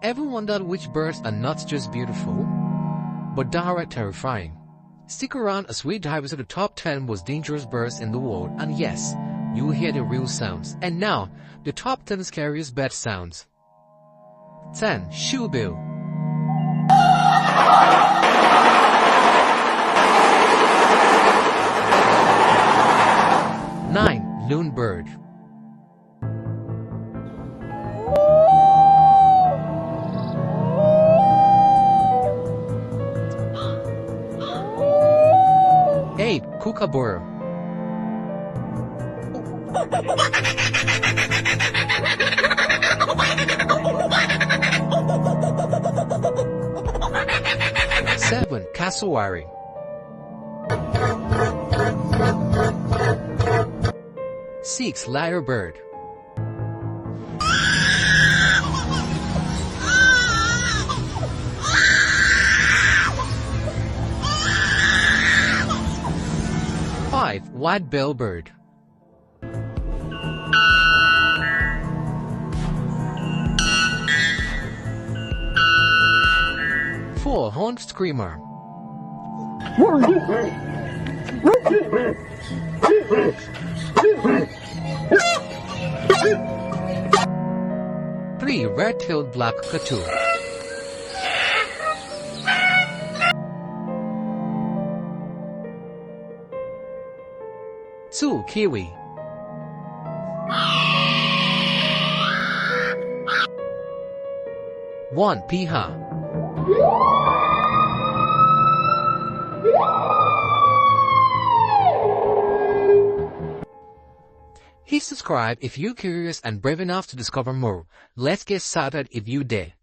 Ever wondered which birds are not just beautiful, but downright terrifying? Stick around as we dive into the top 10 most dangerous birds in the world, and yes, you will hear the real sounds. And now, the top 10 scariest bird sounds. 10. Shoebill. 9. Loon bird. 8. Kookaburra. 7. Cassowary. 6. Lyrebird. 5. White-billed bird. 4. Horned screamer. 3. Red-tailed black cockatoo. 2. Kiwi. 1. Piha. Hit subscribe if you're curious and brave enough to discover more. Let's get started if you dare.